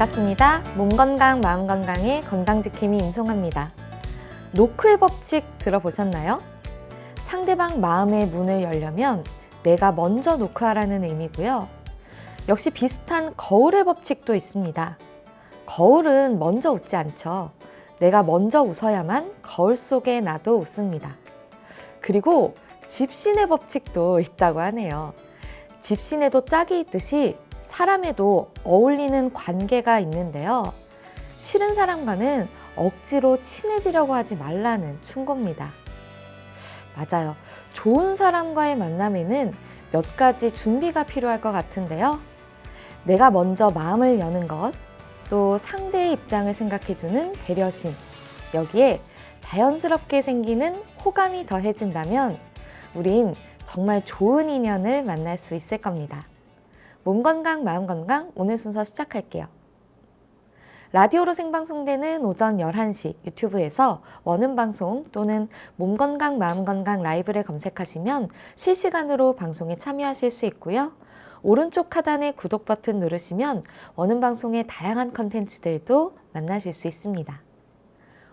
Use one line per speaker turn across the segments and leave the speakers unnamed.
반갑습니다. 몸 건강, 마음 건강의 건강지킴이 임송합니다. 노크의 법칙 들어보셨나요? 상대방 마음의 문을 열려면 내가 먼저 노크하라는 의미고요. 역시 비슷한 거울의 법칙도 있습니다. 거울은 먼저 웃지 않죠. 내가 먼저 웃어야만 거울 속에 나도 웃습니다. 그리고 집신의 법칙도 있다고 하네요. 집신에도 짝이 있듯이 사람에도 어울리는 관계가 있는데요. 싫은 사람과는 억지로 친해지려고 하지 말라는 충고입니다. 맞아요. 좋은 사람과의 만남에는 몇 가지 준비가 필요할 것 같은데요. 내가 먼저 마음을 여는 것, 또 상대의 입장을 생각해주는 배려심, 여기에 자연스럽게 생기는 호감이 더해진다면 우린 정말 좋은 인연을 만날 수 있을 겁니다. 몸 건강, 마음 건강, 오늘 순서 시작할게요. 라디오로 생방송되는 오전 11시 유튜브에서 원음 방송 또는 몸 건강, 마음 건강 라이브를 검색하시면 실시간으로 방송에 참여하실 수 있고요. 오른쪽 하단의 구독 버튼 누르시면 원음 방송의 다양한 컨텐츠들도 만나실 수 있습니다.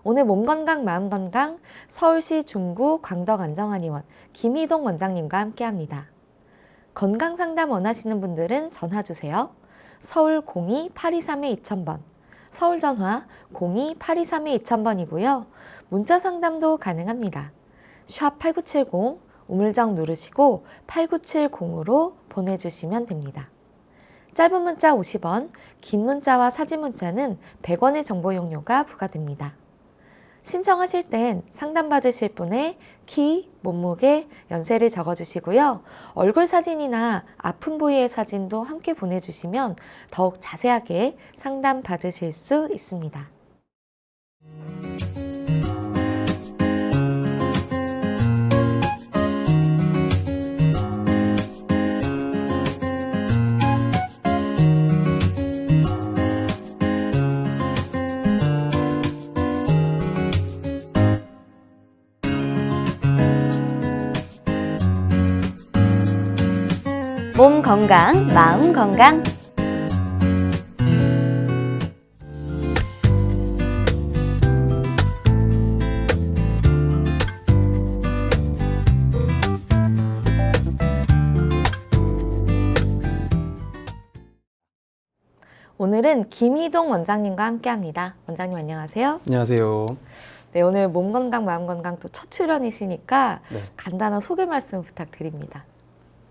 오늘 몸 건강, 마음 건강 서울시 중구 광덕안정한의원 김희동 원장님과 함께합니다. 건강 상담 원하시는 분들은 전화 주세요. 서울 02-823-2000번, 서울 전화 02-823-2000번이고요. 문자 상담도 가능합니다. 샵 8970 우물정 누르시고 8970으로 보내주시면 됩니다. 짧은 문자 50원, 긴 문자와 사진 문자는 100원의 정보 용료가 부과됩니다. 신청하실 땐 상담받으실 분의 키, 몸무게, 연세를 적어주시고요. 얼굴 사진이나 아픈 부위의 사진도 함께 보내주시면 더욱 자세하게 상담받으실 수 있습니다.
몸 건강, 마음 건강.
오늘은 김희동 원장님과 함께합니다. 원장님 안녕하세요.
안녕하세요.
네, 오늘 몸 건강, 마음 건강 또 첫 출연이시니까
네.
간단한 소개 말씀 부탁드립니다.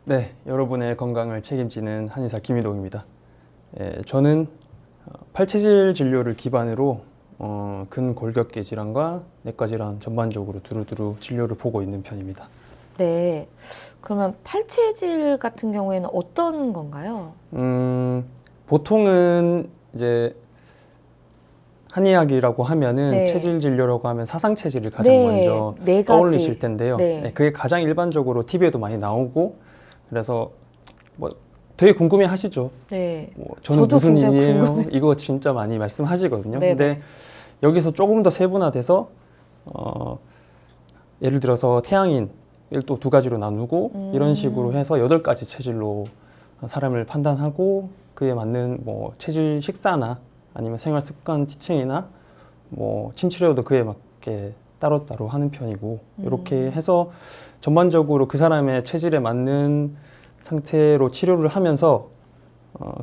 네, 여러분의 건강을 책임지는 한의사 김희동입니다. 저는 팔체질 진료를 기반으로 근골격계 질환과 내과 질환 전반적으로 두루두루 진료를 보고 있는 편입니다.
네, 그러면 팔체질 같은 경우에는 어떤 건가요?
보통은 이제 한의학이라고 하면은
네.
체질 진료라고 하면 사상 체질을 가장
네,
먼저
네 가지.
떠올리실 텐데요.
네.
네, 그게 가장 일반적으로 TV에도 많이 나오고 그래서 뭐 되게 궁금해 하시죠.
네.
뭐 저는
저도
무슨
굉장히
일이에요?
궁금해요.
이거 진짜 많이 말씀하시거든요.
네네.
근데 여기서 조금 더 세분화돼서 예를 들어서 태양인을 또 두 가지로 나누고 이런 식으로 해서 8가지 체질로 사람을 판단하고 그에 맞는 뭐 체질 식사나 아니면 생활 습관 지층이나 뭐 침치료도 그에 맞게 따로따로 하는 편이고 이렇게 해서 전반적으로 그 사람의 체질에 맞는 상태로 치료를 하면서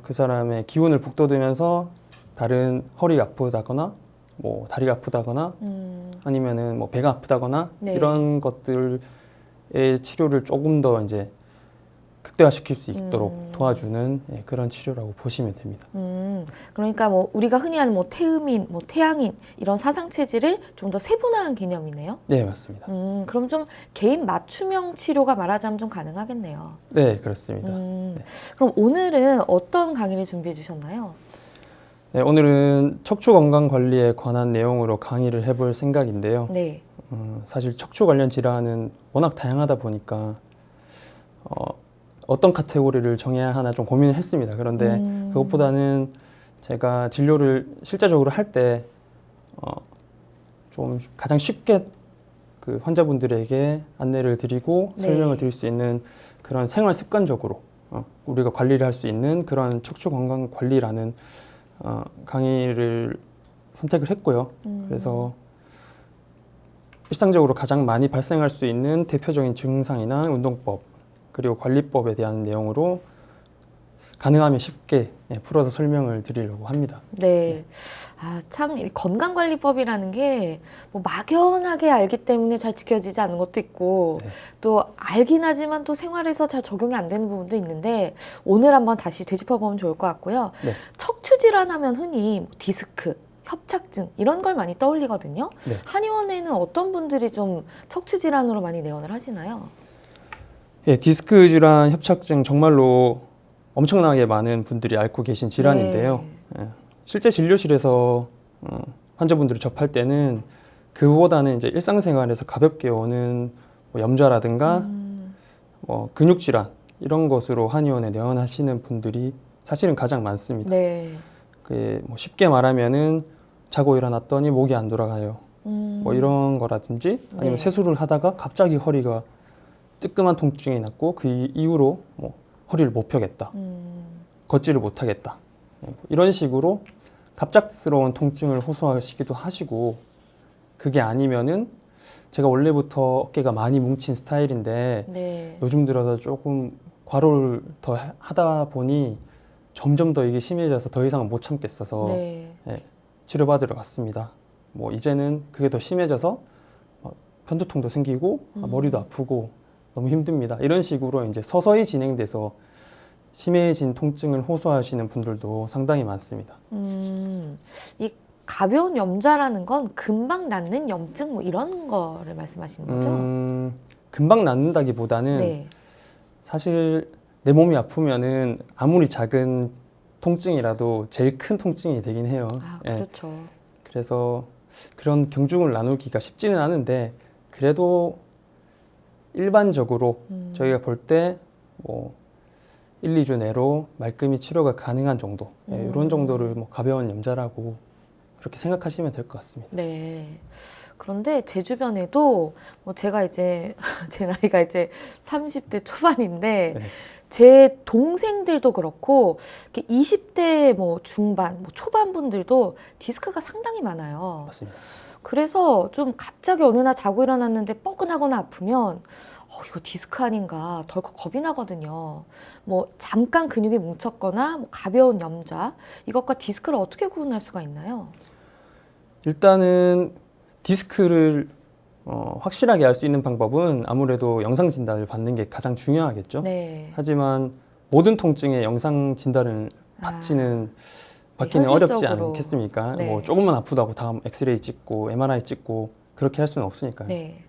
그 사람의 기운을 북돋으면서 다른 허리가 아프다거나 뭐 다리가 아프다거나 아니면은 뭐 배가 아프다거나
네.
이런 것들의 치료를 조금 더 이제 극대화시킬 수 있도록 도와주는 그런 치료라고 보시면 됩니다.
그러니까 뭐 우리가 흔히 하는 뭐 태음인, 뭐 태양인 이런 사상 체질을 좀 더 세분화한 개념이네요.
네, 맞습니다.
그럼 좀 개인 맞춤형 치료가 말하자면 좀 가능하겠네요.
네, 그렇습니다.
그럼 오늘은 어떤 강의를 준비해 주셨나요?
네, 오늘은 척추 건강 관리에 관한 내용으로 강의를 해볼 생각인데요.
네.
사실 척추 관련 질환은 워낙 다양하다 보니까 어떤 카테고리를 정해야 하나 좀 고민을 했습니다. 그런데 그것보다는 제가 진료를 실제적으로 할 때 좀 가장 쉽게 그 환자분들에게 안내를 드리고
네.
설명을 드릴 수 있는 그런 생활 습관적으로 우리가 관리를 할 수 있는 그런 척추 건강 관리라는 강의를 선택을 했고요. 그래서 일상적으로 가장 많이 발생할 수 있는 대표적인 증상이나 운동법 그리고 관리법에 대한 내용으로 가능하면 쉽게 풀어서 설명을 드리려고 합니다.
네. 아, 참, 이 건강관리법이라는 게 뭐 막연하게 알기 때문에 잘 지켜지지 않는 것도 있고,
네.
또 알긴 하지만 또 생활에서 잘 적용이 안 되는 부분도 있는데, 오늘 한번 다시 되짚어보면 좋을 것 같고요.
네.
척추질환 하면 흔히 뭐 디스크, 협착증, 이런 걸 많이 떠올리거든요.
네.
한의원에는 어떤 분들이 좀 척추질환으로 많이 내원을 하시나요?
예, 디스크 질환, 협착증 정말로 엄청나게 많은 분들이 앓고 계신 질환인데요.
네.
예, 실제 진료실에서 환자분들을 접할 때는 그보다는 이제 일상생활에서 가볍게 오는 뭐 염좌라든가 뭐 근육 질환 이런 것으로 한의원에 내원하시는 분들이 사실은 가장 많습니다.
네.
뭐 쉽게 말하면은 자고 일어났더니 목이 안 돌아가요. 뭐 이런 거라든지 아니면
네.
세수를 하다가 갑자기 허리가 뜨끔한 통증이 났고 그 이후로 뭐 허리를 못 펴겠다. 걷지를 못하겠다. 이런 식으로 갑작스러운 통증을 호소하시기도 하시고 그게 아니면은 제가 원래부터 어깨가 많이 뭉친 스타일인데
네.
요즘 들어서 조금 과로를 더 하다 보니 점점 더 이게 심해져서 더 이상은 못 참겠어서
네.
치료받으러 갔습니다. 뭐 이제는 그게 더 심해져서 편두통도 생기고 머리도 아프고 너무 힘듭니다. 이런 식으로 이제 서서히 진행돼서 심해진 통증을 호소하시는 분들도 상당히 많습니다.
이 가벼운 염좌라는 건 금방 낫는 염증 뭐 이런 거를 말씀하시는 거죠?
금방 낫는다기보다는
네.
사실 내 몸이 아프면은 아무리 작은 통증이라도 제일 큰 통증이 되긴 해요.
아,
예.
그렇죠.
그래서 그런 경중을 나누기가 쉽지는 않은데 그래도 일반적으로 저희가 볼 때 뭐 1, 2주 내로 말끔히 치료가 가능한 정도 이런 정도를 뭐 가벼운 염좌라고 그렇게 생각하시면 될 것 같습니다.
네. 그런데 제 주변에도 뭐 제가 이제 제 나이가 이제 30대 초반인데
네.
제 동생들도 그렇고 이렇게 20대 뭐 중반, 뭐 초반 분들도 디스크가 상당히 많아요.
맞습니다.
그래서 좀 갑자기 어느 날 자고 일어났는데 뻐근하거나 아프면 이거 디스크 아닌가 덜컥 겁이 나거든요. 뭐 잠깐 근육이 뭉쳤거나 뭐 가벼운 염좌 이것과 디스크를 어떻게 구분할 수가 있나요?
일단은 디스크를 확실하게 알 수 있는 방법은 아무래도 영상 진단을 받는 게 가장 중요하겠죠.
네.
하지만 모든 통증에 영상 진단을 받기는 어렵지
현실적으로.
않겠습니까?
네.
뭐 조금만 아프다고 다음 엑스레이 찍고 MRI 찍고 그렇게 할 수는 없으니까요.
네.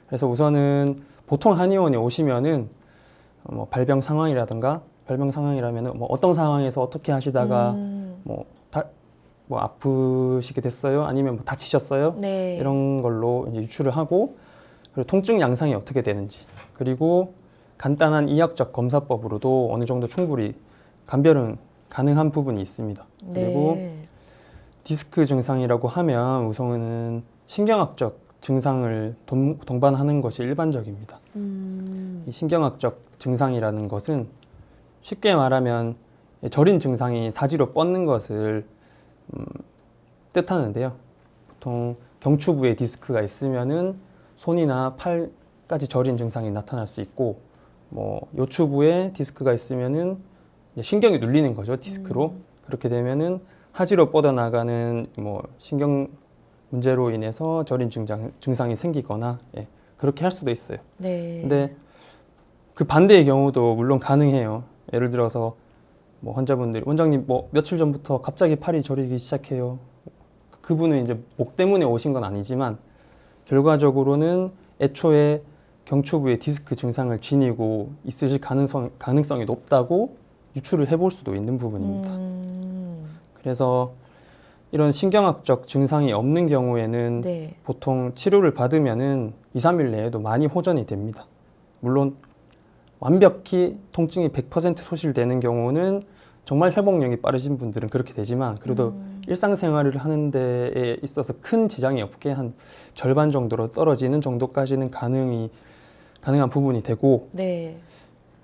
그래서 우선은 보통 한의원에 오시면은 뭐 발병 상황이라든가 발병 상황이라면은 뭐 어떤 상황에서 어떻게 하시다가 뭐 아프시게 됐어요? 아니면 뭐 다치셨어요?
네.
이런 걸로 이제 유추를 하고 그리고 통증 양상이 어떻게 되는지 그리고 간단한 이학적 검사법으로도 어느 정도 충분히 감별은 가능한 부분이 있습니다. 그리고
네.
디스크 증상이라고 하면 우선은 신경학적 증상을 동반하는 것이 일반적입니다. 이 신경학적 증상이라는 것은 쉽게 말하면 저린 증상이 사지로 뻗는 것을 뜻하는데요. 보통 경추부에 디스크가 있으면은 손이나 팔까지 저린 증상이 나타날 수 있고, 뭐 요추부에 디스크가 있으면은 이제 신경이 눌리는 거죠, 디스크로. 그렇게 되면은 하지로 뻗어나가는 뭐 신경 문제로 인해서 저린 증상이 생기거나 그렇게 할 수도 있어요.
네.
근데 그 반대의 경우도 물론 가능해요. 예를 들어서 뭐 환자분들이 원장님 뭐 며칠 전부터 갑자기 팔이 저리기 시작해요. 그분은 이제 목 때문에 오신 건 아니지만 결과적으로는 애초에 경추부에 디스크 증상을 지니고 있으실 가능성이 높다고 유추를 해볼 수도 있는 부분입니다. 그래서 이런 신경학적 증상이 없는 경우에는
네.
보통 치료를 받으면은 2, 3일 내에도 많이 호전이 됩니다. 물론 완벽히 통증이 100% 소실되는 경우는 정말 회복력이 빠르신 분들은 그렇게 되지만 그래도 일상생활을 하는 데에 있어서 큰 지장이 없게 한 절반 정도로 떨어지는 정도까지는 가능한 부분이 되고
네.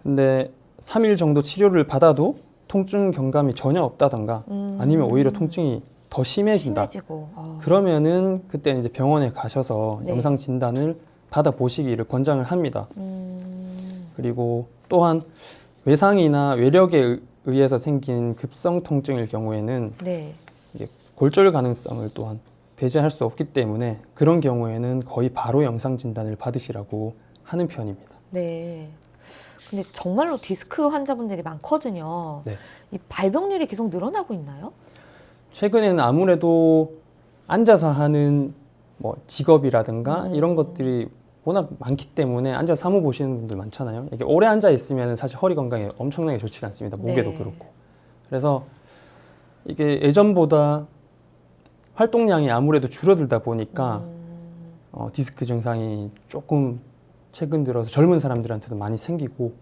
근데 3일 정도 치료를 받아도 통증 경감이 전혀 없다던가 아니면 오히려 통증이 더 심해진다.
심해지고.
그러면은 그때 이제 병원에 가셔서
네.
영상 진단을 받아 보시기를 권장을 합니다. 그리고 또한 외상이나 외력에 의해서 생긴 급성 통증일 경우에는
네.
이게 골절 가능성을 또한 배제할 수 없기 때문에 그런 경우에는 거의 바로 영상 진단을 받으시라고 하는 편입니다.
네. 근데 정말로 디스크 환자분들이 많거든요.
네.
이 발병률이 계속 늘어나고 있나요?
최근에는 아무래도 앉아서 하는 뭐 직업이라든가 이런 것들이 워낙 많기 때문에 앉아서 사무 보시는 분들 많잖아요. 이게 오래 앉아 있으면 사실 허리 건강에 엄청나게 좋지가 않습니다. 목에도
네.
그렇고. 그래서 이게 예전보다 활동량이 아무래도 줄어들다 보니까 디스크 증상이 조금 최근 들어서 젊은 사람들한테도 많이 생기고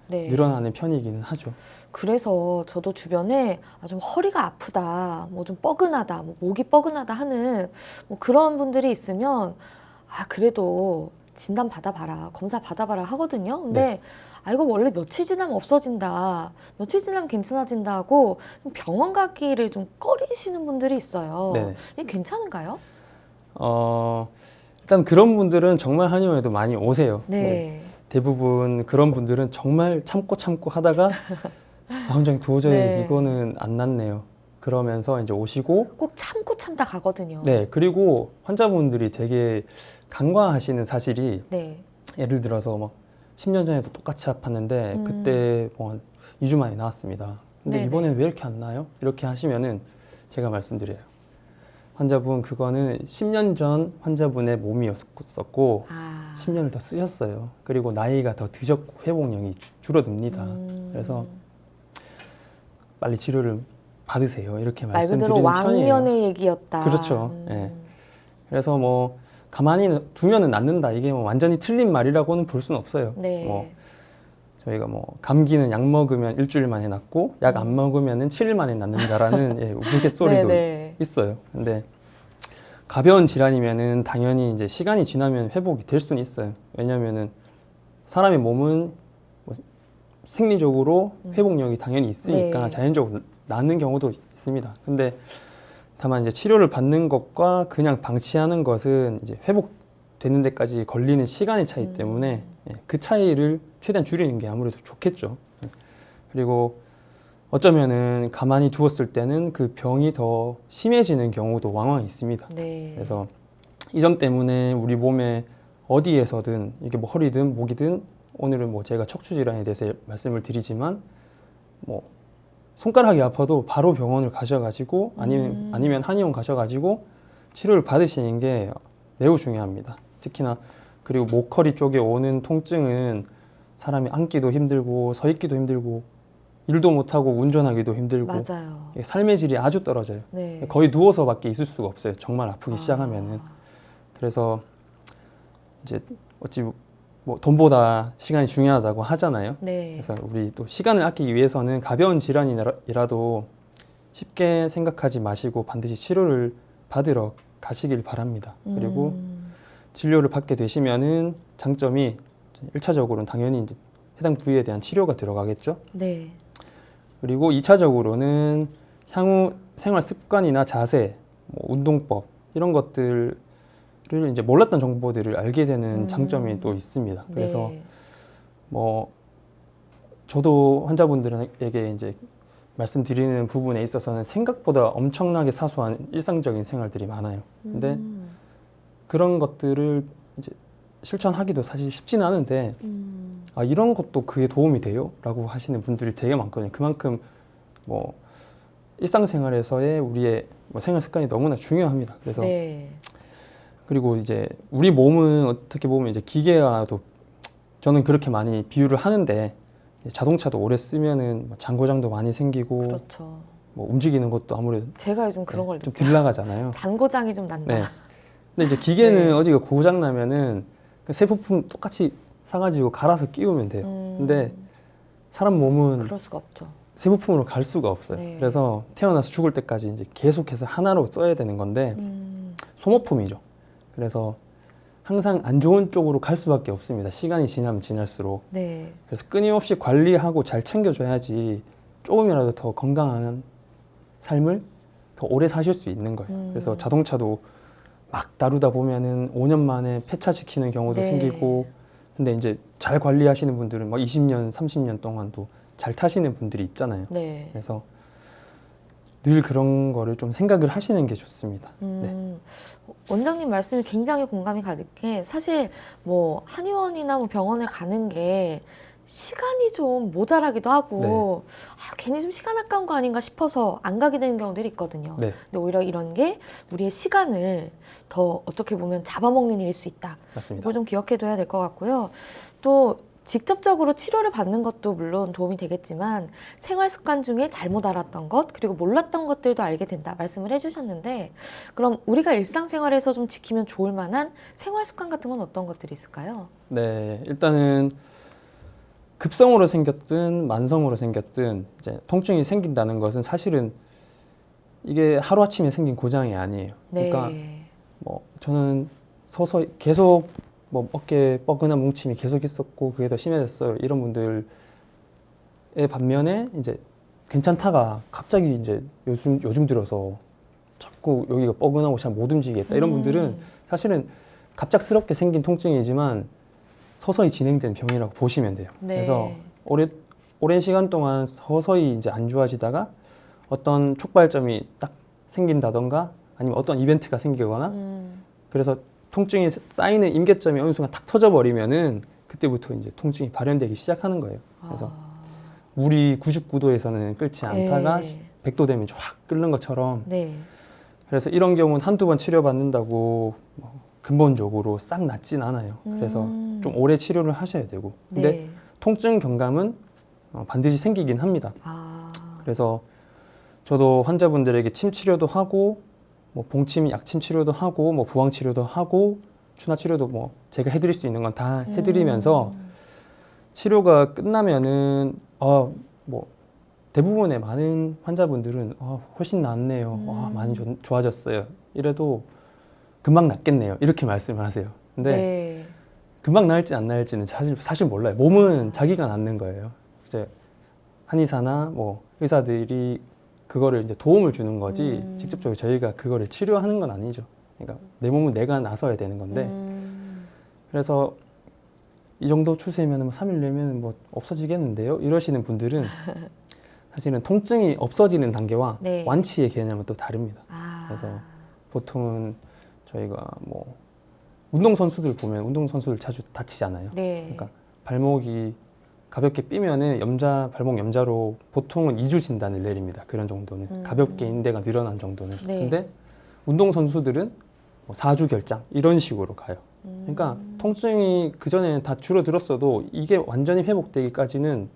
네.
늘어나는 편이기는 하죠.
그래서 저도 주변에 좀 허리가 아프다, 뭐 좀 뻐근하다, 뭐 목이 뻐근하다 하는 뭐 그런 분들이 있으면 그래도 진단 받아봐라, 검사 받아봐라 하거든요. 근데
네.
이거 원래 며칠 지나면 없어진다, 며칠 지나면 괜찮아진다 하고 좀 병원 가기를 좀 꺼리시는 분들이 있어요.
네.
이게 괜찮은가요?
일단 그런 분들은 정말 한의원에도 많이 오세요. 이제
네.
대부분 그런 분들은 정말 참고 하다가 원장님 도저히
네.
이거는 안 낫네요. 그러면서 이제 오시고
꼭 참고 참다 가거든요.
네, 그리고 환자분들이 되게 간과하시는 사실이
네.
예를 들어서 뭐 10년 전에도 똑같이 아팠는데 그때 뭐 한 2주 만에 나왔습니다. 근데
네네.
이번엔 왜 이렇게 안 나요? 이렇게 하시면은 제가 말씀드려요. 환자분 그거는 10년 전 환자분의 몸이었었고 10년을 더 쓰셨어요. 그리고 나이가 더 드셨고 회복력이 줄어듭니다. 그래서 빨리 치료를 받으세요. 이렇게
말 그대로
말씀드리는 편이에요.
왕년의 얘기였다.
그렇죠. 예. 그래서 뭐 가만히 두면은 낫는다. 이게 뭐 완전히 틀린 말이라고는 볼 수는 없어요.
네.
뭐 저희가 뭐 감기는 약 먹으면 일주일 만에 낫고 약 안 먹으면은 7일 만에 낫는다라는 우스갯소리도
네네.
있어요. 근데 가벼운 질환이면은 당연히 이제 시간이 지나면 회복이 될 수는 있어요. 왜냐면은 사람의 몸은 뭐 생리적으로 회복력이 당연히 있으니까
네.
자연적으로 낫는 경우도 있습니다. 근데 다만 이제 치료를 받는 것과 그냥 방치하는 것은 이제 회복되는 데까지 걸리는 시간의 차이 때문에 그 차이를 최대한 줄이는 게 아무래도 좋겠죠. 그리고 어쩌면은 가만히 두었을 때는 그 병이 더 심해지는 경우도 왕왕 있습니다.
네.
그래서 이 점 때문에 우리 몸에 어디에서든 이게 뭐 허리든 목이든 오늘은 뭐 제가 척추 질환에 대해서 말씀을 드리지만 뭐 손가락이 아파도 바로 병원을 가셔가지고 아니면 한의원 가셔가지고 치료를 받으시는 게 매우 중요합니다. 특히나 그리고 목, 허리 쪽에 오는 통증은 사람이 앉기도 힘들고 서 있기도 힘들고 일도 못하고 운전하기도 힘들고
맞아요.
삶의 질이 아주 떨어져요.
네.
거의 누워서밖에 있을 수가 없어요. 정말 아프기 시작하면은. 그래서 이제 어찌 뭐 돈보다 시간이 중요하다고 하잖아요.
네.
그래서 우리 또 시간을 아끼기 위해서는 가벼운 질환이라도 쉽게 생각하지 마시고 반드시 치료를 받으러 가시길 바랍니다. 그리고 진료를 받게 되시면은 장점이 1차적으로는 당연히 이제 해당 부위에 대한 치료가 들어가겠죠.
네.
그리고 2차적으로는 향후 생활 습관이나 자세, 뭐 운동법 이런 것들을 이제 몰랐던 정보들을 알게 되는 장점이 또 있습니다. 그래서
네.
뭐 저도 환자분들에게 이제 말씀드리는 부분에 있어서는 생각보다 엄청나게 사소한 일상적인 생활들이 많아요. 근데 그런 것들을 이제 실천하기도 사실 쉽지는 않은데 이런 것도 그게 도움이 돼요? 라고 하시는 분들이 되게 많거든요. 그만큼 뭐 일상생활에서의 우리의 뭐 생활 습관이 너무나 중요합니다. 그래서
네.
그리고 이제 우리 몸은 어떻게 보면 이제 기계와도 저는 그렇게 많이 비유를 하는데 자동차도 오래 쓰면은 뭐 잔고장도 많이 생기고
그렇죠.
뭐 움직이는 것도 아무래도
제가 요즘 그런 걸
좀
느껴요.
덜 나가잖아요.
잔고장이 좀 난다.
네. 근데 이제 기계는
네.
어디가 고장 나면은 새 부품 똑같이 사가지고 갈아서 끼우면 돼요. 근데 사람 몸은
그럴 수가 없죠.
새 부품으로 갈 수가 없어요.
네.
그래서 태어나서 죽을 때까지 이제 계속해서 하나로 써야 되는 건데 소모품이죠. 그래서 항상 안 좋은 쪽으로 갈 수밖에 없습니다. 시간이 지나면 지날수록.
네.
그래서 끊임없이 관리하고 잘 챙겨줘야지 조금이라도 더 건강한 삶을 더 오래 사실 수 있는 거예요. 그래서 자동차도 막 다루다 보면은 5년 만에 폐차시키는 경우도
네.
생기고, 근데 이제 잘 관리하시는 분들은 막 20년, 30년 동안도 잘 타시는 분들이 있잖아요.
네.
그래서 늘 그런 거를 좀 생각을 하시는 게 좋습니다.
원장님 말씀이 굉장히 공감이 가득해. 사실 뭐 한의원이나 뭐 병원을 가는 게 시간이 좀 모자라기도 하고 괜히 좀 시간 아까운 거 아닌가 싶어서 안 가게 되는 경우들이 있거든요.
네,
근데 오히려 이런 게 우리의 시간을 더 어떻게 보면 잡아먹는 일일 수 있다.
맞습니다.
이걸 좀 기억해둬야 될 것 같고요. 또 직접적으로 치료를 받는 것도 물론 도움이 되겠지만 생활 습관 중에 잘못 알았던 것 그리고 몰랐던 것들도 알게 된다 말씀을 해주셨는데, 그럼 우리가 일상생활에서 좀 지키면 좋을 만한 생활 습관 같은 건 어떤 것들이 있을까요?
네, 일단은 급성으로 생겼든 만성으로 생겼든 이제 통증이 생긴다는 것은 사실은 이게 하루아침에 생긴 고장이 아니에요.
네.
그러니까 뭐 저는 서서히 계속 뭐 어깨 뻐근한 뭉침이 계속 있었고 그게 더 심해졌어요. 이런 분들의 반면에 이제 괜찮다가 갑자기 이제 요즘 들어서 자꾸 여기가 뻐근하고 잘 못 움직이겠다. 이런 분들은 사실은 갑작스럽게 생긴 통증이지만 서서히 진행된 병이라고 보시면 돼요.
네.
그래서 오랜 시간 동안 서서히 이제 안 좋아지다가 어떤 촉발점이 딱 생긴다던가 아니면 어떤 이벤트가 생기거나 그래서 통증이 쌓이는 임계점이 어느 순간 탁 터져버리면은 그때부터 이제 통증이 발현되기 시작하는 거예요. 그래서 물이 99도에서는 끓지 않다가
네.
100도 되면 확 끓는 것처럼,
네.
그래서 이런 경우는 한두 번 치료받는다고 뭐 근본적으로 싹 낫진 않아요. 그래서 좀 오래 치료를 하셔야 되고, 근데
네.
통증 경감은 반드시 생기긴 합니다.
아.
그래서 저도 환자분들에게 침 치료도 하고 뭐 봉침 약침 치료도 하고 뭐 부항 치료도 하고 추나 치료도 뭐 제가 해드릴 수 있는 건 다 해드리면서 치료가 끝나면은 뭐 대부분의 많은 환자분들은 훨씬 낫네요. 많이 좋아졌어요. 이래도 금방 낫겠네요. 이렇게 말씀을 하세요. 근데
네.
금방 나을지 안 나을지는 사실 몰라요. 몸은 자기가 낫는 거예요. 이제 한의사나 뭐 의사들이 그거를 이제 도움을 주는 거지 직접적으로 저희가 그거를 치료하는 건 아니죠. 그러니까 내 몸은 내가 나서야 되는 건데, 그래서 이 정도 추세면 3일 내면 뭐 없어지겠는데요? 이러시는 분들은 사실은 통증이 없어지는 단계와
네.
완치의 개념은 또 다릅니다.
아.
그래서 보통은 저희가 뭐 운동선수들 보면 운동선수들 자주 다치잖아요.
네.
그러니까 발목이 가볍게 삐면은 발목 염자로 보통은 2주 진단을 내립니다. 그런 정도는 가볍게 인대가 늘어난 정도는.
네.
근데 운동선수들은 뭐 4주 결장 이런 식으로 가요. 그러니까 통증이 그전에는 다 줄어들었어도 이게 완전히 회복되기까지는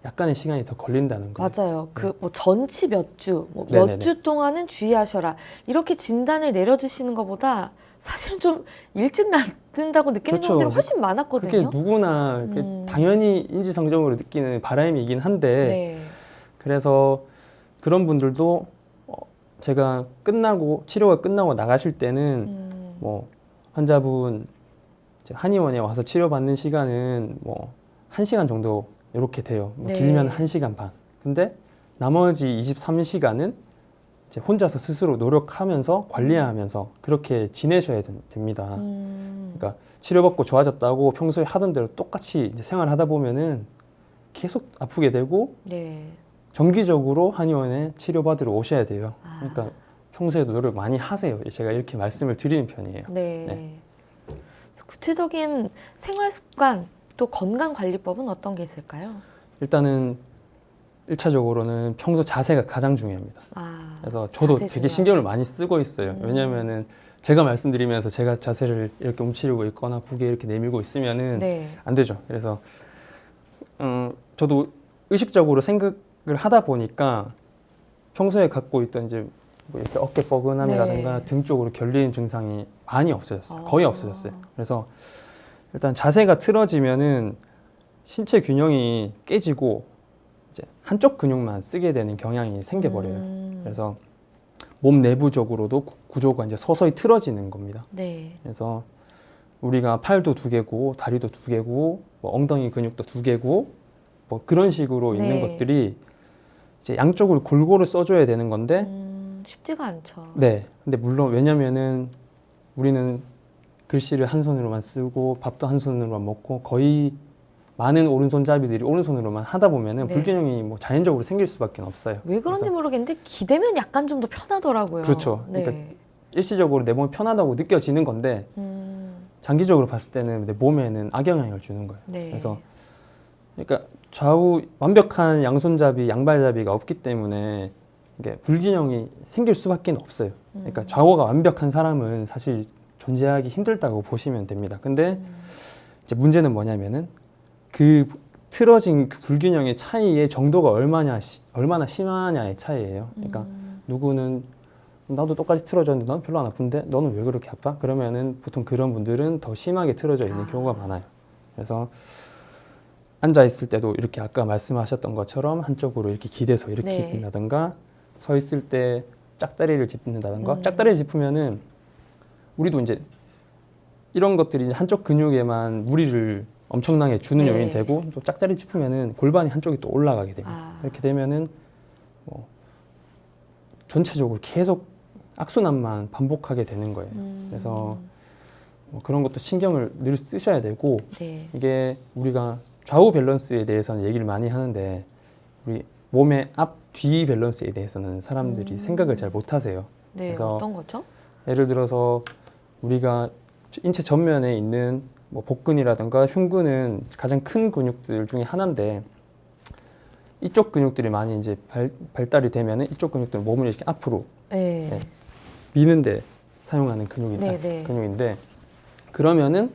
약간의 시간이 더 걸린다는 거예요.
맞아요. 그 뭐 전치 몇 주, 뭐
네네네.
몇 주 동안은 주의하셔라. 이렇게 진단을 내려주시는 것보다 사실은 좀 일찍 낫는다고 느끼는
그렇죠.
경우들이 훨씬 많았거든요.
그게 누구나 당연히 인지상정으로 느끼는 바람이긴 한데,
네.
그래서 그런 분들도 제가 치료가 끝나고 나가실 때는 뭐 환자분 이제 한의원에 와서 치료받는 시간은 뭐 1시간 정도 이렇게 돼요. 뭐
네.
길면 1시간 반. 근데 나머지 23시간은 이제 혼자서 스스로 노력하면서 관리하면서 그렇게 지내셔야 됩니다. 그러니까 치료받고 좋아졌다고 평소에 하던 대로 똑같이 이제 생활하다 보면은 계속 아프게 되고
네.
정기적으로 한의원에 치료받으러 오셔야 돼요.
아.
그러니까 평소에도 노력 많이 하세요. 제가 이렇게 말씀을 드리는 편이에요.
네.
네.
구체적인 생활 습관 또 건강 관리법은 어떤 게 있을까요?
일단은 1차적으로는 평소 자세가 가장 중요합니다.
아.
그래서 저도
자세
되게
중요하죠.
신경을 많이 쓰고 있어요. 왜냐면은 제가 말씀드리면서 제가 자세를 이렇게 움츠리고 있거나 고개 이렇게 내밀고 있으면은
네.
안 되죠. 그래서 저도 의식적으로 생각을 하다 보니까 평소에 갖고 있던 이제 뭐 이렇게 어깨 뻐근함이라든가
네.
등 쪽으로 결리는 증상이 많이 없어졌어요. 거의 없어졌어요. 그래서 일단 자세가 틀어지면은 신체 균형이 깨지고 이제 한쪽 근육만 쓰게 되는 경향이 생겨버려요. 그래서 몸 내부적으로도 구조가 이제 서서히 틀어지는 겁니다.
네.
그래서 우리가 팔도 2개고 다리도 2개고 뭐 엉덩이 근육도 2개고 뭐 그런 식으로 있는
네.
것들이 이제 양쪽을 골고루 써줘야 되는 건데
쉽지가 않죠.
네. 근데 물론 왜냐면은 우리는 글씨를 한 손으로만 쓰고 밥도 한 손으로만 먹고 거의 많은 오른손잡이들이 오른손으로만 하다 보면은
네.
불균형이 뭐 자연적으로 생길 수밖에 없어요.
왜 그런지
그래서
모르겠는데 기대면 약간 좀 더 편하더라고요.
그렇죠.
네.
그러니까 일시적으로 내 몸이 편하다고 느껴지는 건데 장기적으로 봤을 때는 내 몸에는 악영향을 주는 거예요.
네.
그래서 그러니까 좌우 완벽한 양손잡이, 양발잡이가 없기 때문에 이게 불균형이 생길 수밖에 없어요. 그러니까 좌우가 완벽한 사람은 사실 존재하기 힘들다고 보시면 됩니다. 근데 이제 문제는 뭐냐면은 그 틀어진 그 불균형의 차이의 정도가 얼마나 심하냐의 차이예요. 그러니까 누구는 나도 똑같이 틀어졌는데 넌 별로 안 아픈데 너는 왜 그렇게 아파? 그러면은 보통 그런 분들은 더 심하게 틀어져 있는 경우가 많아요. 그래서 앉아 있을 때도 이렇게 아까 말씀하셨던 것처럼 한쪽으로 이렇게 기대서 이렇게
네.
든다든가 서 있을 때 짝다리를 짚는다든가 짝다리를 짚으면은 우리도 이제 이런 것들이 한쪽 근육에만 무리를 엄청나게 주는
네.
요인이 되고 또 짝다리 짚으면은 골반이 한쪽이 또 올라가게 됩니다. 이렇게 되면은 뭐 전체적으로 계속 악순환만 반복하게 되는 거예요. 그래서 뭐 그런 것도 신경을 늘 쓰셔야 되고
네.
이게 우리가 좌우 밸런스에 대해서는 얘기를 많이 하는데 우리 몸의 앞, 뒤 밸런스에 대해서는 사람들이 생각을 잘 못하세요.
네.
그래서
어떤 거죠?
예를 들어서 우리가 인체 전면에 있는 뭐 복근이라든가 흉근은 가장 큰 근육들 중에 하나인데 이쪽 근육들이 많이 이제 발달이 되면은 이쪽 근육들은 몸을 이렇게 앞으로
네.
네. 미는데 사용하는
네, 네.
근육인데 그러면은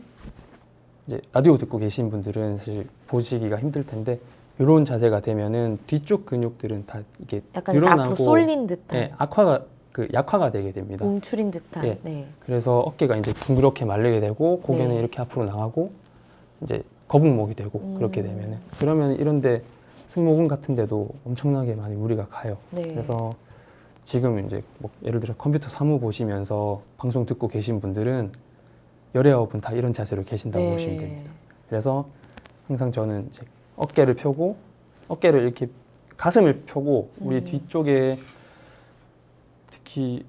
이제 라디오 듣고 계신 분들은 사실 보시기가 힘들 텐데 이런 자세가 되면은 뒤쪽 근육들은 다 이게
약간
늘어나고
앞으로 쏠린 듯한,
예, 약화가 되게 됩니다.
움츠린 듯한.
예.
네.
그래서 어깨가 이제 둥그렇게 말리게 되고 고개는
네.
이렇게 앞으로 나가고 이제 거북목이 되고 그렇게 되면은 그러면 이런데 승모근 같은 데도 엄청나게 많이 무리가 가요.
네.
그래서 지금 이제 뭐 예를 들어 컴퓨터 사무 보시면서 방송 듣고 계신 분들은 19분 다 이런 자세로 계신다고
네.
보시면 됩니다. 그래서 항상 저는 이제 어깨를 펴고 어깨를 이렇게 가슴을 펴고 우리 뒤쪽에 특히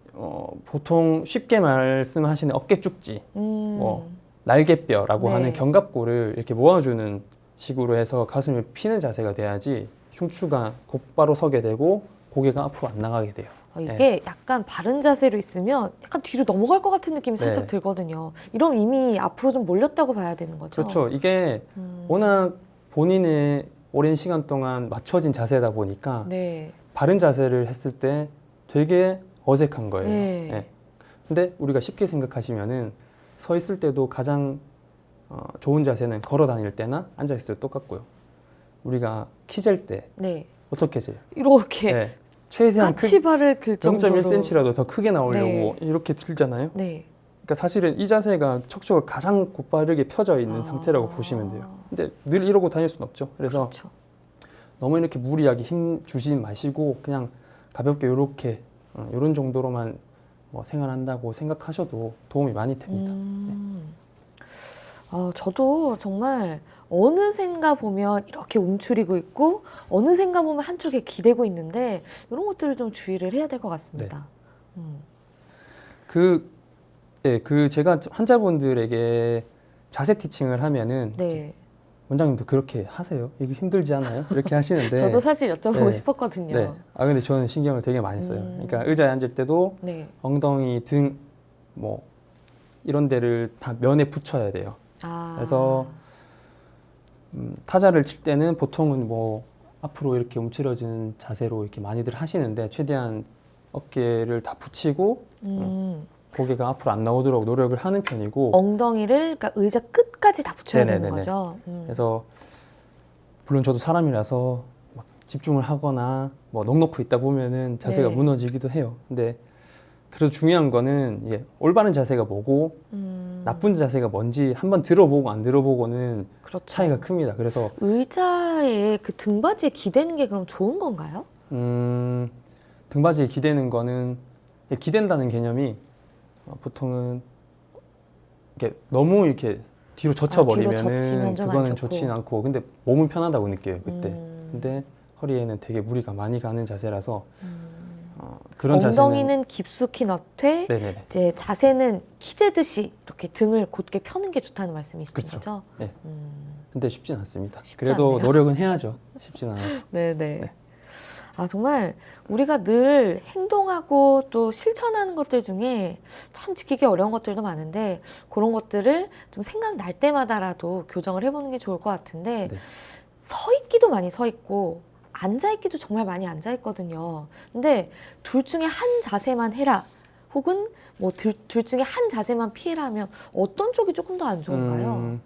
보통 쉽게 말씀하시는 어깨 쭉지, 뭐 날개뼈라고
네.
하는 견갑골을 이렇게 모아주는 식으로 해서 가슴을 피는 자세가 돼야지 흉추가 곧바로 서게 되고 고개가 앞으로 안 나가게 돼요.
이게 약간 바른 자세로 있으면 약간 뒤로 넘어갈 것 같은 느낌이 살짝
네.
들거든요. 이러면 이미 앞으로 좀 몰렸다고 봐야 되는 거죠.
그렇죠. 이게 워낙 본인의 오랜 시간 동안 맞춰진 자세다 보니까
네.
바른 자세를 했을 때 되게 어색한 거예요.
네.
예. 근데 우리가 쉽게 생각하시면은 서 있을 때도 가장 좋은 자세는 걸어 다닐 때나 앉아 있을 때 똑같고요. 우리가 키 잴 때
네.
어떻게 재요?
이렇게
네. 최대한
까치발을 들 정도로.
0.1cm라도 더 크게 나오려고
네.
이렇게 들잖아요.
네.
그러니까 사실은 이 자세가 척추가 가장 곧바르게 펴져 있는 상태라고 보시면 돼요. 근데 늘 이러고 다닐 수는 없죠. 그래서
그렇죠.
너무 이렇게 무리하게 힘 주지 마시고 그냥 가볍게 이렇게 이런 정도로만 뭐 생활한다고 생각하셔도 도움이 많이 됩니다.
저도 정말 어느샌가 보면 이렇게 움츠리고 있고 어느샌가 보면 한쪽에 기대고 있는데 이런 것들을 좀 주의를 해야 될 것 같습니다.
그 제가 환자분들에게 자세 티칭을 하면은
네.
원장님도 그렇게 하세요? 이게 힘들지 않아요? 이렇게 하시는데
저도 사실 여쭤보고
네.
싶었거든요.
네. 근데 저는 신경을 되게 많이 써요. 그러니까 의자에 앉을 때도
네.
엉덩이, 등, 뭐 이런 데를 다 면에 붙여야 돼요. 그래서 타자를 칠 때는 보통은 뭐 앞으로 이렇게 움츠러진 자세로 이렇게 많이들 하시는데 최대한 어깨를 다 붙이고 고개가 앞으로 안 나오도록 노력을 하는 편이고
엉덩이를 그러니까 의자 끝까지 다 붙여야 되는
네네네네.
거죠.
그래서 물론 저도 사람이라서 막 집중을 하거나 뭐 넋놓고 있다 보면은 자세가
네.
무너지기도 해요. 근데 그래도 중요한 거는 이게 올바른 자세가 뭐고 나쁜 자세가 뭔지 한번 들어보고 안 들어보고는
그렇죠.
차이가 큽니다. 그래서
의자에 그 등받이에 기대는 게 그럼 좋은 건가요?
등받이에 기대는 거는 기댄다는 개념이 보통은 이렇게 너무 이렇게 뒤로 젖혀버리면은
뒤로 젖히면 좀안
그거는
좋고.
좋진 않고 근데 몸은 편하다고 느껴요 그때. 근데 허리에는 되게 무리가 많이 가는 자세라서 그런
엉덩이는 깊숙이 넣되
네네네.
이제 자세는 키 재듯이 이렇게 등을 곧게 펴는 게 좋다는 말씀이신
그쵸.
거죠?
네. 근데 쉽진 않습니다.
쉽지
그래도
않네요.
노력은 해야죠. 쉽진 않아서.
네네.
네.
아, 정말 우리가 늘 행동하고 또 실천하는 것들 중에 참 지키기 어려운 것들도 많은데 그런 것들을 좀 생각날 때마다라도 교정을 해보는 게 좋을 것 같은데
네.
서 있기도 많이 서 있고 앉아 있기도 정말 많이 앉아 있거든요. 근데 둘 중에 한 자세만 해라 혹은 뭐 둘 중에 한 자세만 피해라 하면 어떤 쪽이 조금 더 안 좋을까요?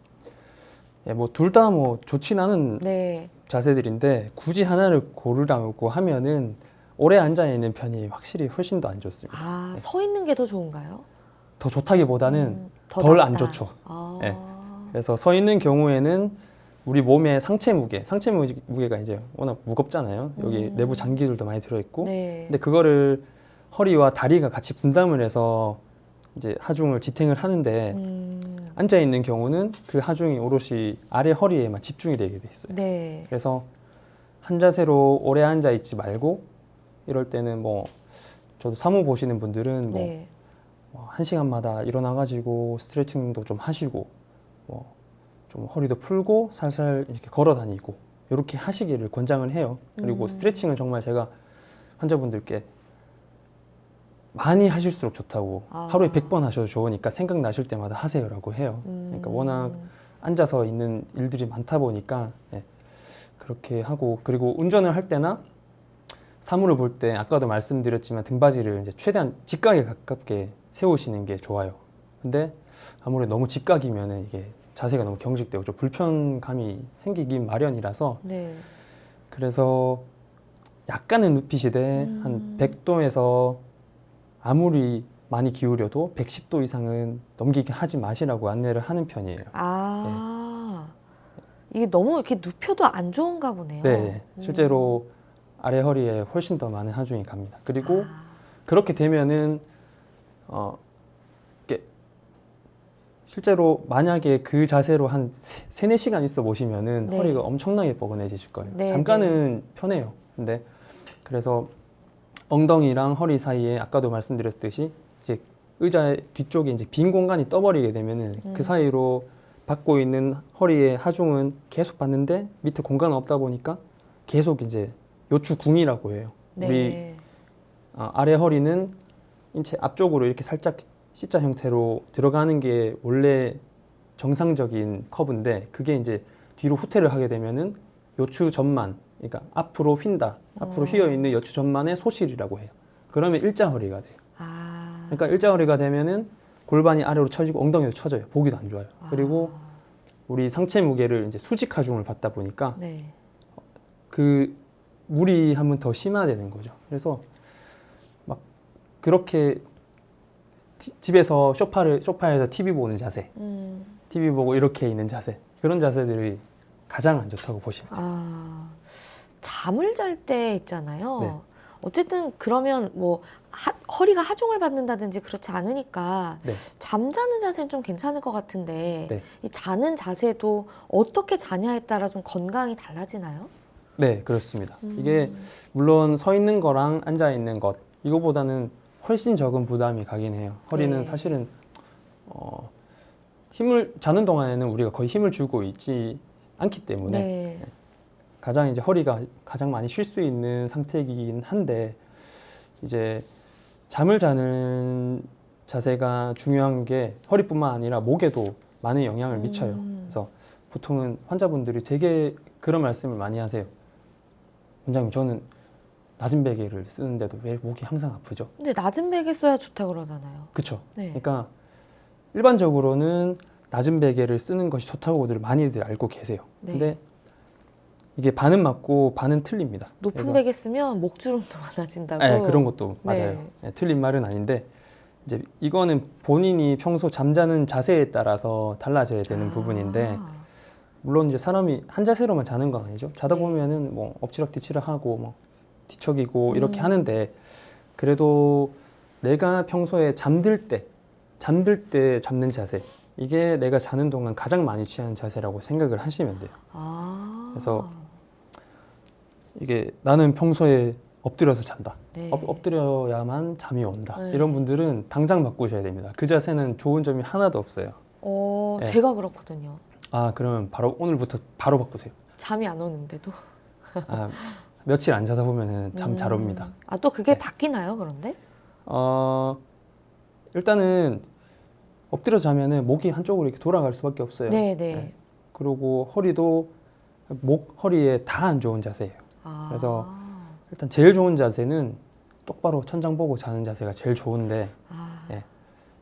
예, 뭐 둘 다 뭐 좋진 않은
네.
자세들인데 굳이 하나를 고르라고 하면은 오래 앉아 있는 편이 확실히 훨씬 더 안 좋습니다.
아,
네.
서 있는 게 더 좋은가요?
더 좋다기보다는
더
덜
낫다.
안 좋죠.
아.
네. 그래서 서 있는 경우에는 우리 몸의 상체 무게가 이제 워낙 무겁잖아요. 여기 내부 장기들도 많이 들어있고.
네.
근데 그거를 허리와 다리가 같이 분담을 해서 이제 하중을 지탱을 하는데 앉아 있는 경우는 그 하중이 오롯이 아래 허리에만 집중이 되게 돼 있어요.
네.
그래서 한 자세로 오래 앉아 있지 말고 이럴 때는 뭐 저도 사무 보시는 분들은 뭐
네.
한 시간마다 일어나가지고 스트레칭도 좀 하시고 뭐 좀 허리도 풀고 살살 이렇게 걸어 다니고 이렇게 하시기를 권장을 해요. 그리고 스트레칭은 정말 제가 환자분들께 많이 하실수록 좋다고 하루에 100번 하셔도 좋으니까 생각나실 때마다 하세요라고 해요. 그러니까 워낙 앉아서 있는 일들이 많다 보니까 예, 그렇게 하고 그리고 운전을 할 때나 사물을 볼 때 아까도 말씀드렸지만 등받이를 이제 최대한 직각에 가깝게 세우시는 게 좋아요. 근데 아무래도 너무 직각이면은 이게 자세가 너무 경직되고 좀 불편감이 생기긴 마련이라서
네.
그래서 약간은 눕히시되 한 100도에서 아무리 많이 기울여도 110도 이상은 넘기게 하지 마시라고 안내를 하는 편이에요.
아, 이게 너무 이렇게 눕혀도 안 좋은가 보네요.
네, 실제로 아래 허리에 훨씬 더 많은 하중이 갑니다. 그리고 그렇게 되면은 이게 실제로 만약에 그 자세로 한 3-4시간 있어 보시면은
네.
허리가 엄청나게 뻐근해지실 거예요.
네,
잠깐은 편해요. 근데 그래서 엉덩이랑 허리 사이에 아까도 말씀드렸듯이 이제 의자 뒤쪽에 이제 빈 공간이 떠버리게 되면은 그 사이로 받고 있는 허리의 하중은 계속 받는데 밑에 공간 없다 보니까 계속 이제 요추궁이라고 해요.
네.
우리 아래 허리는 인체 앞쪽으로 이렇게 살짝 C자 형태로 들어가는 게 원래 정상적인 커브인데 그게 이제 뒤로 후퇴를 하게 되면은 요추 전만, 그러니까 앞으로 휜다, 앞으로 휘어 있는 요추 전만의 소실이라고 해요. 그러면 일자 허리가 돼요. 그러니까 일자 허리가 되면은 골반이 아래로 처지고 엉덩이도 처져요. 보기도 안 좋아요. 그리고 우리 상체 무게를 이제 수직 하중을 받다 보니까
네.
그 무리하면 더 심화되는 거죠. 그래서 막 그렇게 집에서 소파에서 TV 보는 자세, TV 보고 이렇게 있는 자세, 그런 자세들이 가장 안 좋다고 보시면 돼요.
잠을 잘 때 있잖아요.
네.
어쨌든 그러면 뭐 허리가 하중을 받는다든지 그렇지 않으니까
네.
잠자는 자세는 좀 괜찮을 것 같은데
네.
이 자는 자세도 어떻게 자냐에 따라 좀 건강이 달라지나요?
네, 그렇습니다. 이게 물론 서 있는 거랑 앉아 있는 것 이거보다는 훨씬 적은 부담이 가긴 해요. 허리는
네.
사실은 힘을 자는 동안에는 우리가 거의 힘을 주고 있지 않기 때문에
네.
가장 이제 허리가 가장 많이 쉴 수 있는 상태이긴 한데 이제 잠을 자는 자세가 중요한 게 허리뿐만 아니라 목에도 많은 영향을 미쳐요. 그래서 보통은 환자분들이 되게 그런 말씀을 많이 하세요. 원장님, 저는 낮은 베개를 쓰는데도 왜 목이 항상 아프죠?
근데 낮은 베개 써야 좋다 그러잖아요.
그렇죠.
네.
그러니까 일반적으로는 낮은 베개를 쓰는 것이 좋다고들 많이들 알고 계세요.
네.
근데 이게 반은 맞고 반은 틀립니다.
높은
그래서
베개 쓰면 목주름도 많아진다고.
네, 그런 것도
네.
맞아요. 네, 틀린 말은 아닌데 이제 이거는 본인이 평소 잠자는 자세에 따라서 달라져야 되는 부분인데 물론 이제 사람이 한 자세로만 자는 건 아니죠. 자다
네.
보면은 뭐 엎치락뒤치락 하고 뭐 뒤척이고 이렇게 하는데 그래도 내가 평소에 잠들 때 잡는 자세 이게 내가 자는 동안 가장 많이 취하는 자세라고 생각을 하시면 돼요. 그래서 이게 나는 평소에 엎드려서 잔다.
네.
엎드려야만 잠이 온다.
네.
이런 분들은 당장 바꾸셔야 됩니다. 그 자세는 좋은 점이 하나도 없어요. 네.
제가 그렇거든요.
아, 그러면 바로 오늘부터 바로 바꾸세요.
잠이 안 오는데도.
아, 며칠 안 자다 보면은 잠 잘 옵니다.
아, 또 그게
네.
바뀌나요, 그런데?
일단은 엎드려 자면은 목이 한쪽으로 이렇게 돌아갈 수밖에 없어요.
네.
네. 그리고 허리도 허리에 다 안 좋은 자세예요.
아.
그래서 일단 제일 좋은 자세는 똑바로 천장 보고 자는 자세가 제일 좋은데 예,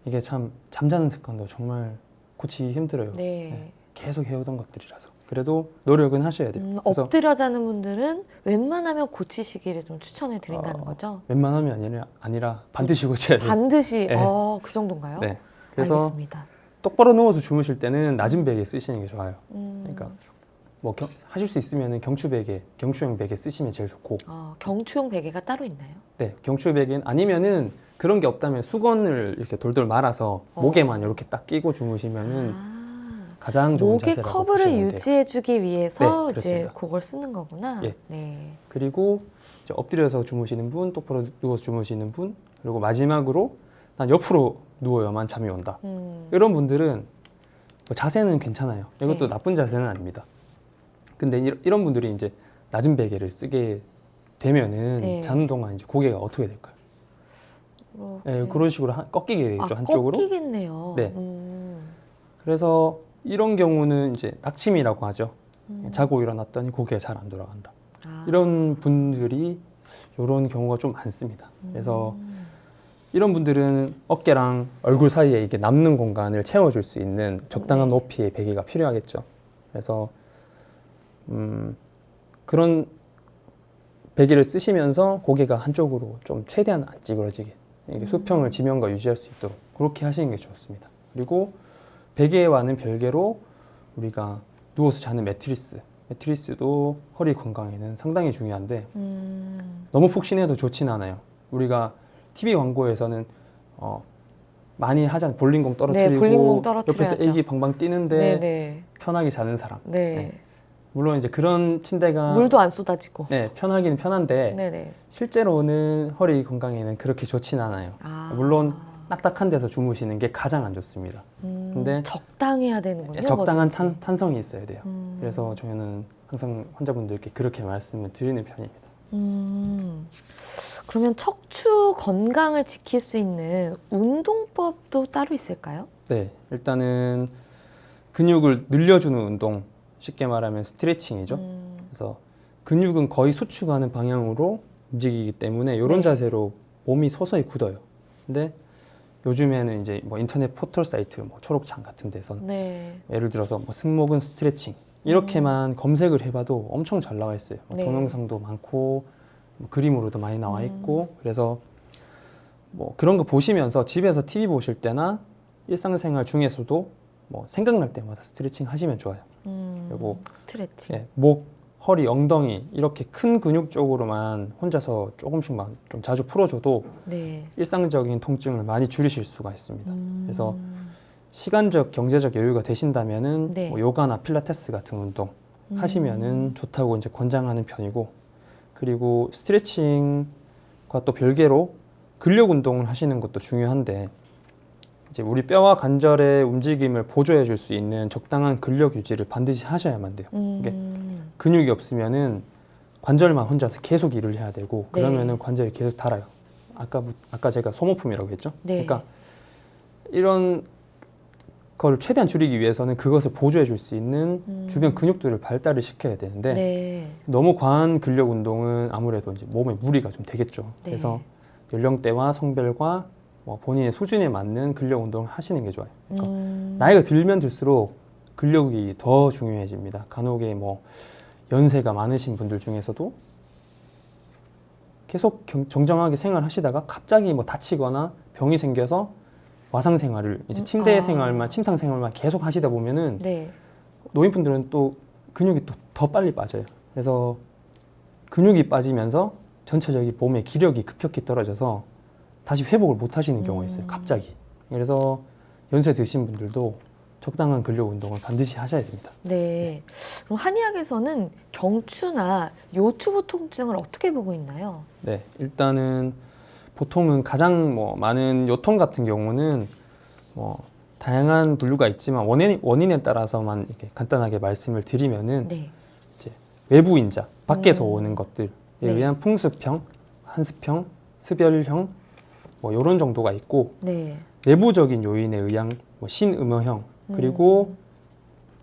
이게 참 잠자는 습관도 정말 고치기 힘들어요.
네.
예, 계속 해오던 것들이라서 그래도 노력은 하셔야 돼요. 그래서
엎드려 자는 분들은 웬만하면 고치시기를 좀 추천을 드린다는 거죠.
웬만하면 아니라 반드시 고쳐야 돼요.
반드시
네.
그 정도인가요?
네. 그래서
알겠습니다.
똑바로 누워서 주무실 때는 낮은 베개 쓰시는 게 좋아요.
음.
그러니까 뭐 하실 수 있으면 경추형 베개 쓰시면 제일 좋고.
경추용 베개가 따로 있나요?
네, 경추 베개는 아니면은 그런 게 없다면 수건을 이렇게 돌돌 말아서 목에만 이렇게 딱 끼고 주무시면은 가장 좋은
목의
자세라고
커브를
보시면 돼요.
유지해주기 위해서
네,
이제
그렇습니다.
그걸 쓰는 거구나.
예.
네.
그리고 이제 엎드려서 주무시는 분, 똑바로 누워서 주무시는 분, 그리고 마지막으로 난 옆으로 누워야만 잠이 온다. 이런 분들은 뭐 자세는 괜찮아요. 이것도
네.
나쁜 자세는 아닙니다. 근데 이런 분들이 이제 낮은 베개를 쓰게 되면은
네.
자는 동안 이제 고개가 어떻게 될까요? 네, 그런 식으로 꺾이게 되겠죠, 한쪽으로.
꺾이겠네요.
네. 그래서 이런 경우는 이제 낙침이라고 하죠. 자고 일어났더니 고개가 잘 안 돌아간다. 이런 분들이 이런 경우가 좀 많습니다. 그래서 이런 분들은 어깨랑 얼굴 사이에 이게 남는 공간을 채워줄 수 있는 적당한
네.
높이의 베개가 필요하겠죠. 그래서 그런 베개를 쓰시면서 고개가 한쪽으로 좀 최대한 안 찌그러지게 이게 수평을 지면과 유지할 수 있도록 그렇게 하시는 게 좋습니다. 그리고 베개와는 별개로 우리가 누워서 자는 매트리스도 허리 건강에는 상당히 중요한데 너무 푹신해도 좋진 않아요. 우리가 TV 광고에서는 많이 하잖아요. 볼링공 떨어뜨리고
네, 볼링공 떨어뜨려야죠.
옆에서 애기 방방 뛰는데
네.
편하게 자는 사람.
네.
네. 물론 이제 그런 침대가
물도 안 쏟아지고.
네, 편하긴 편한데
네네.
실제로는 허리 건강에는 그렇게 좋진 않아요. 물론 딱딱한 데서 주무시는 게 가장 안 좋습니다. 근데
적당해야 되는군요.
적당한
뭐든지.
탄성이 있어야 돼요. 그래서 저희는 항상 환자분들께 그렇게 말씀을 드리는 편입니다.
그러면 척추 건강을 지킬 수 있는 운동법도 따로 있을까요?
네, 일단은 근육을 늘려주는 운동, 쉽게 말하면 스트레칭이죠. 그래서 근육은 거의 수축하는 방향으로 움직이기 때문에 이런
네.
자세로 몸이 서서히 굳어요. 근데 요즘에는 이제 뭐 인터넷 포털 사이트, 뭐 초록창 같은 데선
네.
예를 들어서 뭐 승모근 스트레칭 이렇게만 검색을 해봐도 엄청 잘 나와 있어요. 뭐
네.
동영상도 많고 뭐 그림으로도 많이 나와 있고 그래서 뭐 그런 거 보시면서 집에서 TV 보실 때나 일상생활 중에서도 뭐 생각날 때마다 스트레칭 하시면 좋아요. 그리고
스트레칭.
예, 목, 허리, 엉덩이 이렇게 큰 근육 쪽으로만 혼자서 조금씩만 좀 자주 풀어줘도
네.
일상적인 통증을 많이 줄이실 수가 있습니다. 그래서 시간적, 경제적 여유가 되신다면은
네.
뭐 요가나 필라테스 같은 운동 하시면은 좋다고 이제 권장하는 편이고, 그리고 스트레칭과 또 별개로 근력 운동을 하시는 것도 중요한데, 이제 우리 뼈와 관절의 움직임을 보조해 줄 수 있는 적당한 근력 유지를 반드시 하셔야만 돼요. 이게 근육이 없으면은 관절만 혼자서 계속 일을 해야 되고,
네.
그러면은 관절이 계속 닳아요. 아까 제가 소모품이라고 했죠.
네.
그러니까 이런 걸 최대한 줄이기 위해서는 그것을 보조해 줄 수 있는 주변 근육들을 발달을 시켜야 되는데,
네.
너무 과한 근력 운동은 아무래도 이제 몸에 무리가 좀 되겠죠.
네.
그래서 연령대와 성별과 뭐 본인의 수준에 맞는 근력 운동을 하시는 게 좋아요. 그러니까 나이가 들면 들수록 근력이 더 중요해집니다. 간혹에 뭐 연세가 많으신 분들 중에서도 계속 정정하게 생활하시다가 갑자기 뭐 다치거나 병이 생겨서 와상 생활을 이제 침대 생활만, 침상 생활만 계속 하시다 보면은
네.
노인분들은 또 근육이 또 더 빨리 빠져요. 그래서 근육이 빠지면서 전체적인 몸의 기력이 급격히 떨어져서 다시 회복을 못 하시는 경우가 있어요. 갑자기. 그래서 연세 드신 분들도 적당한 근력 운동을 반드시 하셔야 됩니다.
네. 그럼 한의학에서는 경추나 요추부 통증을 어떻게 보고 있나요?
네, 일단은 보통은 가장 많은 요통 같은 경우는 다양한 분류가 있지만 원인에 따라서만 이렇게 간단하게 말씀을 드리면은
네.
이제 외부 인자, 밖에서 오는 것들에
네.
의한 풍습형, 한습형, 습열형 이런 정도가 있고
네.
내부적인 요인에 의한 신음어형 그리고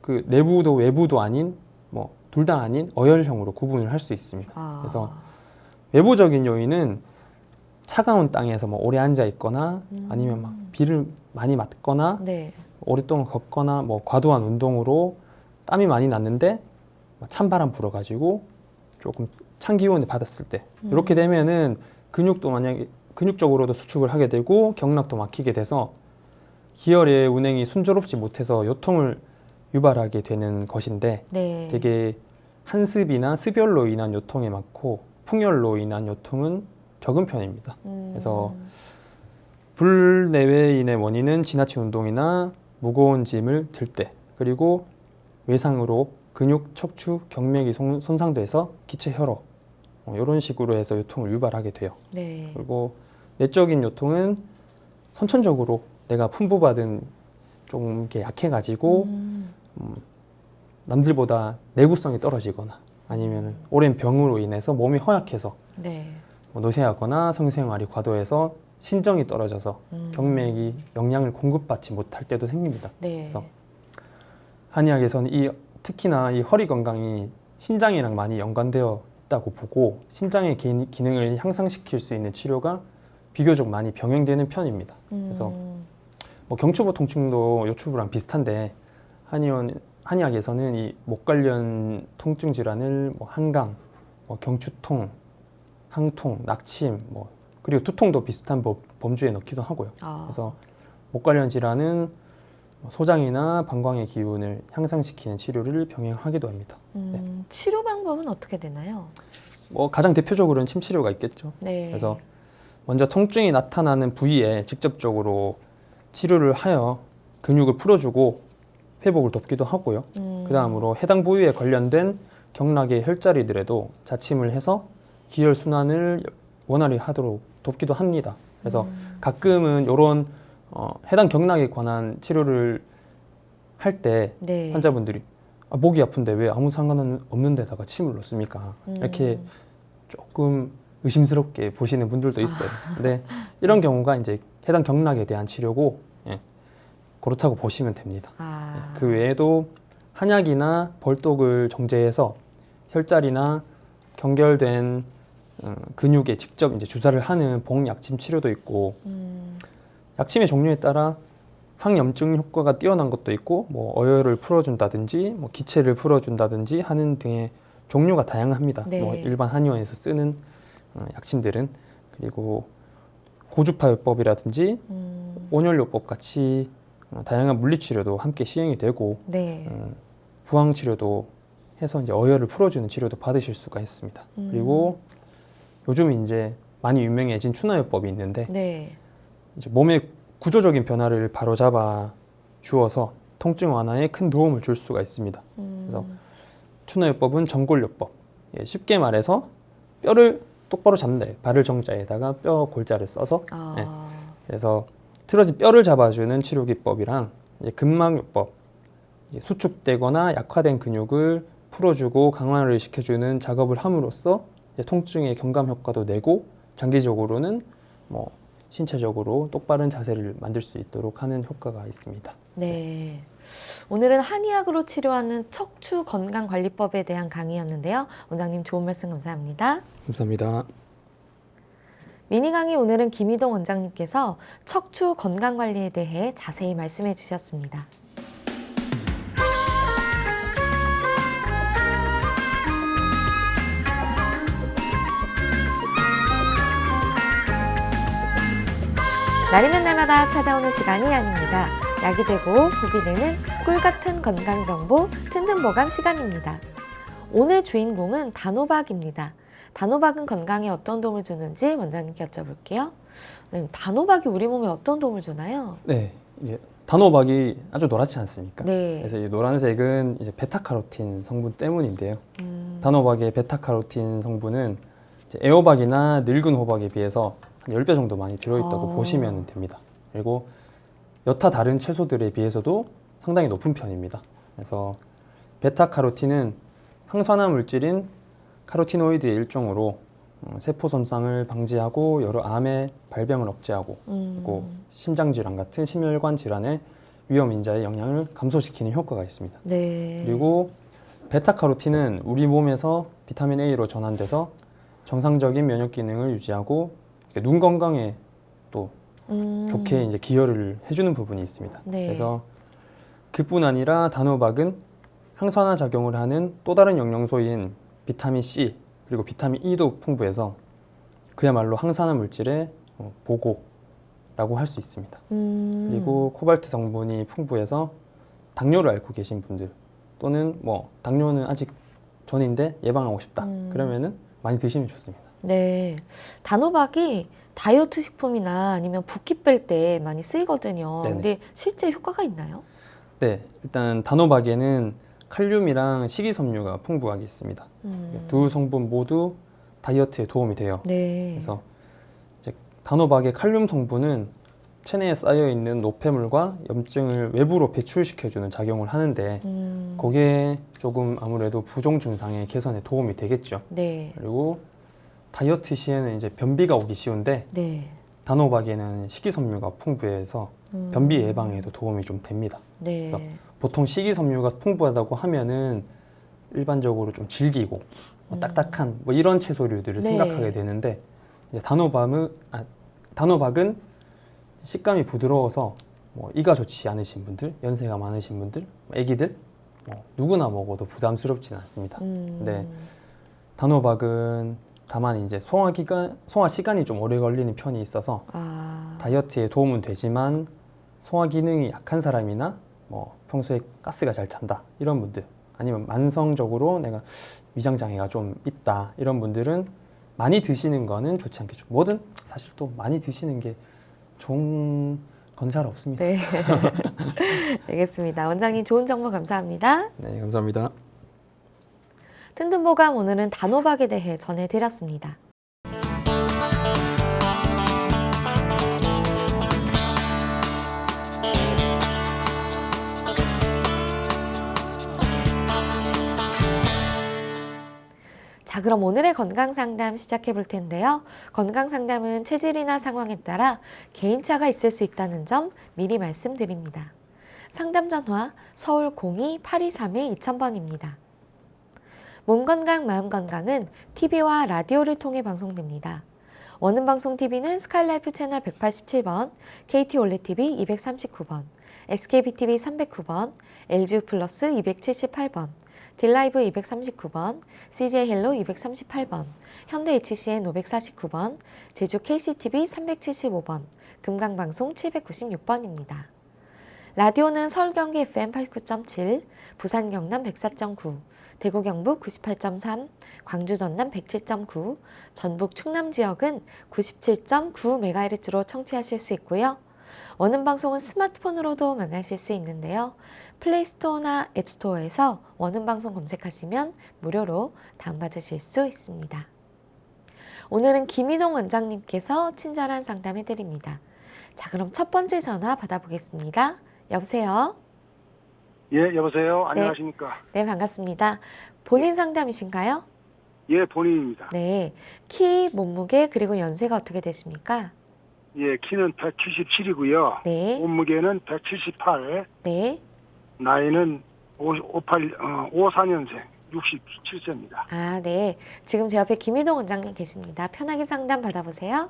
그 내부도 외부도 아닌 둘 다 아닌 어열형으로 구분을 할 수 있습니다. 그래서 외부적인 요인은 차가운 땅에서 오래 앉아 있거나 아니면 막 비를 많이 맞거나
네.
오랫동안 걷거나 과도한 운동으로 땀이 많이 났는데 찬바람 불어가지고 조금 찬 기운을 받았을 때 이렇게 되면은 근육도 만약에 근육적으로도 수축을 하게 되고 경락도 막히게 돼서 기혈의 운행이 순조롭지 못해서 요통을 유발하게 되는 것인데
네.
되게 한습이나 습열로 인한 요통이 많고 풍열로 인한 요통은 적은 편입니다. 그래서 불내외인의 원인은 지나친 운동이나 무거운 짐을 들 때 그리고 외상으로 근육, 척추, 경맥이 손상돼서 기체 혈호 이런 식으로 해서 요통을 유발하게 돼요.
네.
그리고 내적인 요통은 선천적으로 내가 풍부받은 좀 이렇게 약해가지고 남들보다 내구성이 떨어지거나 아니면 오랜 병으로 인해서 몸이 허약해서
네.
노쇠하거나 성생활이 과도해서 신정이 떨어져서 경맥이 영양을 공급받지 못할 때도 생깁니다.
네.
그래서 한의학에서는 특히나 이 허리 건강이 신장이랑 많이 연관되어 있다고 보고 신장의 기능을 향상시킬 수 있는 치료가 비교적 많이 병행되는 편입니다. 그래서 경추부 통증도 요추부랑 비슷한데 한의학에서는 이 목 관련 통증 질환을 한강, 경추통, 항통, 낙침, 그리고 두통도 비슷한 범주에 넣기도 하고요. 그래서 목 관련 질환은 소장이나 방광의 기운을 향상시키는 치료를 병행하기도 합니다. 네.
치료 방법은 어떻게 되나요?
가장 대표적으로는 침 치료가 있겠죠.
네.
그래서 먼저 통증이 나타나는 부위에 직접적으로 치료를 하여 근육을 풀어주고 회복을 돕기도 하고요. 그 다음으로 해당 부위에 관련된 경락의 혈자리들에도 자침을 해서 기혈 순환을 원활히 하도록 돕기도 합니다. 그래서 가끔은 이런 해당 경락에 관한 치료를 할 때
네.
환자분들이 목이 아픈데 왜 아무 상관없는 데다가 침을 넣습니까? 이렇게 조금 의심스럽게 보시는 분들도 있어요. 근데 이런 경우가 이제 해당 경락에 대한 치료고 그렇다고 보시면 됩니다. 그 외에도 한약이나 벌독을 정제해서 혈자리나 경결된 근육에 직접 이제 주사를 하는 봉약침 치료도 있고 약침의 종류에 따라 항염증 효과가 뛰어난 것도 있고 어혈을 풀어준다든지 기체를 풀어준다든지 하는 등의 종류가 다양합니다.
네.
일반 한의원에서 쓰는 약침들은 그리고 고주파요법이라든지 온열요법 같이 다양한 물리치료도 함께 시행이 되고
네.
부항치료도 해서 이제 어혈을 풀어주는 치료도 받으실 수가 있습니다. 그리고 요즘 이제 많이 유명해진 추나요법이 있는데
네.
이제 몸의 구조적인 변화를 바로잡아 주어서 통증 완화에 큰 도움을 줄 수가 있습니다. 그래서 추나요법은 정골요법. 쉽게 말해서 뼈를 똑바로 잡는다. 발을 정자에다가 뼈 골자를 써서 그래서 틀어진 뼈를 잡아주는 치료 기법이랑 이제 근막요법, 수축되거나 약화된 근육을 풀어주고 강화를 시켜주는 작업을 함으로써 이제 통증의 경감 효과도 내고 장기적으로는 신체적으로 똑바른 자세를 만들 수 있도록 하는 효과가 있습니다.
네. 오늘은 한의학으로 치료하는 척추 건강관리법에 대한 강의였는데요. 원장님 좋은 말씀 감사합니다.
감사합니다.
미니 강의 오늘은 김희동 원장님께서 척추 건강관리에 대해 자세히 말씀해 주셨습니다. 날이면 날마다 찾아오는 시간이 아닙니다. 약이 되고 복이 되는 꿀같은 건강정보 튼튼보감 시간입니다. 오늘 주인공은 단호박입니다. 단호박은 건강에 어떤 도움을 주는지 원장님께 여쭤볼게요. 네, 단호박이 우리 몸에 어떤 도움을 주나요?
네, 이게 단호박이 아주 노랗지 않습니까?
네.
그래서 이 노란색은 이제 베타카로틴 성분 때문인데요. 단호박의 베타카로틴 성분은 이제 애호박이나 늙은 호박에 비해서 한 10배 정도 많이 들어있다고 보시면 됩니다. 그리고 여타 다른 채소들에 비해서도 상당히 높은 편입니다. 그래서 베타카로틴은 항산화 물질인 카로티노이드의 일종으로 세포 손상을 방지하고 여러 암의 발병을 억제하고 그리고 심장 질환 같은 심혈관 질환의 위험 인자의 영향을 감소시키는 효과가 있습니다.
네.
그리고 베타카로틴은 우리 몸에서 비타민 A로 전환돼서 정상적인 면역 기능을 유지하고 눈 건강에 또 좋게 이제 기여를 해주는 부분이 있습니다.
네.
그래서 그뿐 아니라 단호박은 항산화 작용을 하는 또 다른 영양소인 비타민 C 그리고 비타민 E도 풍부해서 그야말로 항산화 물질의 보고라고 할 수 있습니다. 그리고 코발트 성분이 풍부해서 당뇨를 앓고 계신 분들 또는 뭐 당뇨는 아직 전인데 예방하고 싶다 그러면은 많이 드시면 좋습니다.
네. 단호박이 다이어트 식품이나 아니면 붓기 뺄 때 많이 쓰이거든요.
네네.
근데 실제 효과가 있나요?
네, 일단 단호박에는 칼륨이랑 식이섬유가 풍부하게 있습니다. 두 성분 모두 다이어트에 도움이 돼요.
네.
그래서 이제 단호박의 칼륨 성분은 체내에 쌓여 있는 노폐물과 염증을 외부로 배출시켜주는 작용을 하는데 그게 조금 아무래도 부종 증상의 개선에 도움이 되겠죠.
네.
그리고 다이어트 시에는 이제 변비가 오기 쉬운데
네.
단호박에는 식이섬유가 풍부해서 변비 예방에도 도움이 좀 됩니다.
네.
그래서 보통 식이섬유가 풍부하다고 하면은 일반적으로 좀 질기고 딱딱한 뭐 이런 채소류들을
네.
생각하게 되는데 이제 단호박은 식감이 부드러워서 뭐 이가 좋지 않으신 분들, 연세가 많으신 분들, 아기들 누구나 먹어도 부담스럽지는 않습니다. 근데 단호박은 다만 이제 소화 시간이 좀 오래 걸리는 편이 있어서 다이어트에 도움은 되지만 소화 기능이 약한 사람이나 뭐 평소에 가스가 잘 찬다 이런 분들 아니면 만성적으로 내가 위장 장애가 좀 있다 이런 분들은 많이 드시는 거는 좋지 않겠죠. 뭐든 사실 또 많이 드시는 게 좋은 건 잘 없습니다.
네. 알겠습니다. 원장님 좋은 정보 감사합니다.
네, 감사합니다.
든든보감 오늘은 단호박에 대해 전해드렸습니다. 자, 그럼 오늘의 건강상담 시작해 볼 텐데요. 건강상담은 체질이나 상황에 따라 개인차가 있을 수 있다는 점 미리 말씀드립니다. 상담 전화 서울 02-823-2000번입니다. 몸건강 마음건강은 TV와 라디오를 통해 방송됩니다. 원음방송TV는 스카이라이프 채널 187번, KT올레TV 239번, SKBTV 309번, LGU+플러스 278번, 딜라이브 239번, CJ헬로 238번, 현대HCN 549번, 제주 KCTV 375번, 금강방송 796번입니다. 라디오는 서울 경기 FM 89.7, 부산 경남 104.9, 대구 경북 98.3, 광주 전남 107.9, 전북 충남 지역은 97.9MHz로 청취하실 수 있고요. 원음방송은 스마트폰으로도 만나실 수 있는데요. 플레이스토어나 앱스토어에서 원음방송 검색하시면 무료로 다운받으실 수 있습니다. 오늘은 김희동 원장님께서 친절한 상담해드립니다. 자, 그럼 첫 번째 전화 받아보겠습니다. 여보세요?
예, 여보세요.
네.
안녕하십니까?
네, 반갑습니다. 본인 상담이신가요?
예, 본인입니다.
네. 키, 몸무게, 그리고 연세가 어떻게 되십니까?
예, 키는 177이고요.
네.
몸무게는 178,
네.
나이는 54년생, 67세입니다.
아, 네. 지금 제 옆에 김희동 원장님 계십니다. 편하게 상담 받아보세요.